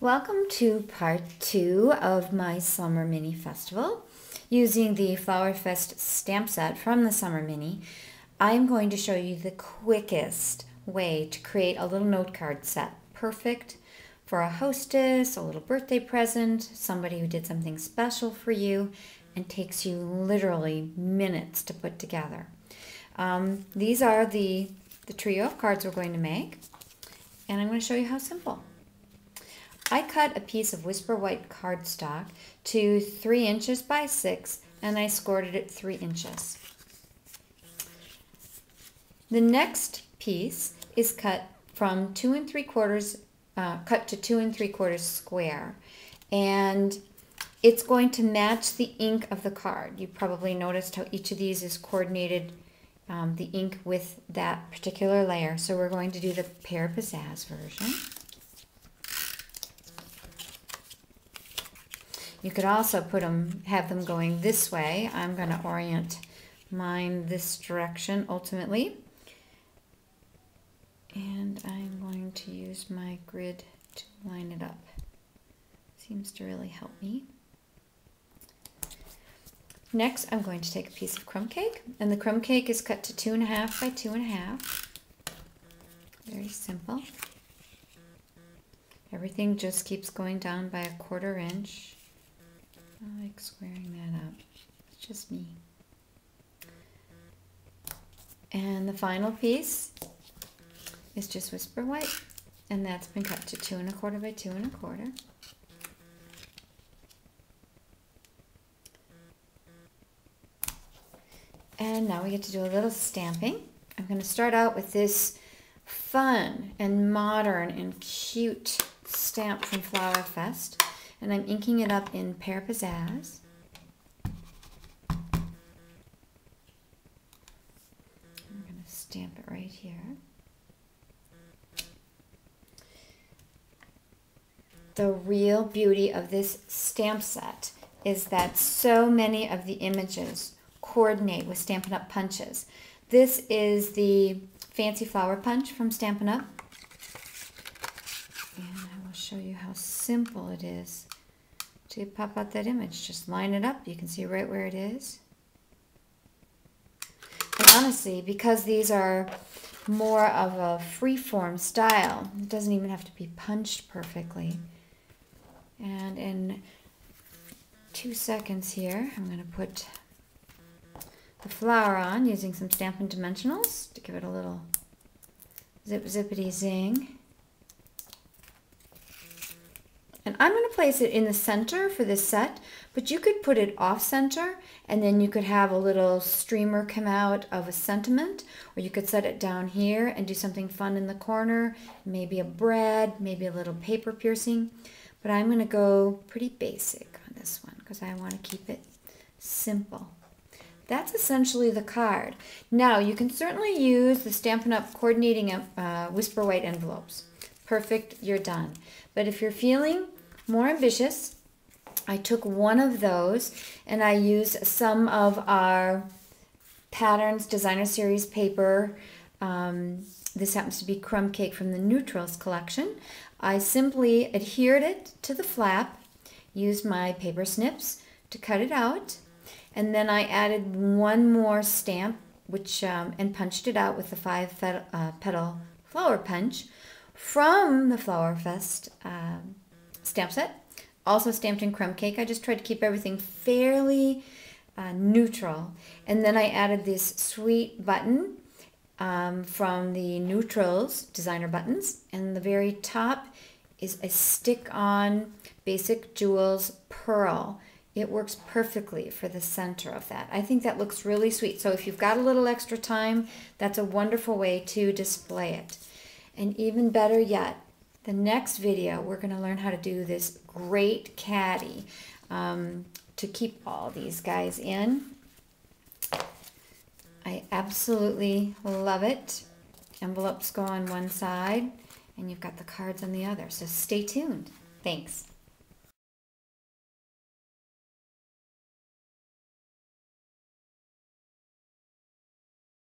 Welcome to part 2 of my Summer Mini Festival. Using the Flower Fest stamp set from the Summer Mini, I'm going to show you the quickest way to create a little note card set. Perfect for a hostess, a little birthday present, somebody who did something special for you, and takes you literally minutes to put together. These are the trio of cards we're going to make, and I'm going to show you how simple. I cut a piece of Whisper White cardstock to 3 inches by 6, and I scored it at 3 inches. The next piece is cut from 2 3/4, cut to 2 3/4 square, and it's going to match the ink of the card. You probably noticed how each of these is coordinated, the ink with that particular layer. So we're going to do the Pear Pizzazz version. You could also have them going this way. I'm going to orient mine this direction ultimately. And I'm going to use my grid to line it up. Seems to really help me. Next, I'm going to take a piece of crumb cake, and the crumb cake is cut to 2.5 by 2.5. Very simple. Everything just keeps going down by 1/4 inch. I like squaring that up. It's just me. And the final piece is just Whisper White, and that's been cut to 2.25 by 2.25. And now we get to do a little stamping. I'm going to start out with this fun and modern and cute stamp from Flower Fest. And I'm inking it up in Pear Pizzazz. I'm going to stamp it right here. The real beauty of this stamp set is that so many of the images coordinate with Stampin' Up! Punches. This is the Fancy Flower Punch from Stampin' Up! And I will show you how simple it is to pop out that image. Just line it up. You can see right where it is. And honestly, because these are more of a free-form style, it doesn't even have to be punched perfectly. And in 2 seconds here, I'm going to put the flower on using some Stampin' Dimensionals to give it a little zip-zippity zing. And I'm going to place it in the center for this set, but you could put it off center, and then you could have a little streamer come out of a sentiment, or you could set it down here and do something fun in the corner, maybe a bread, maybe a little paper piercing. But I'm going to go pretty basic on this one because I want to keep it simple. That's essentially the card. Now, you can certainly use the Stampin' Up! Coordinating Whisper White envelopes. Perfect, you're done. But if you're feeling more ambitious, I took one of those and I used some of our Patterns Designer Series paper. This happens to be Crumb Cake from the Neutrals collection. I simply adhered it to the flap, used my paper snips to cut it out, and then I added one more stamp, and punched it out with the 5-petal flower punch from the Flower Fest stamp set. Also stamped in crumb cake. I just tried to keep everything fairly neutral. And then I added this sweet button from the Neutrals designer buttons. And the very top is a stick-on Basic Jewels pearl. It works perfectly for the center of that. I think that looks really sweet. So if you've got a little extra time, that's a wonderful way to display it. And even better yet, the next video, we're going to learn how to do this great caddy to keep all these guys in. I absolutely love it. Envelopes go on one side, and you've got the cards on the other. So stay tuned. Thanks.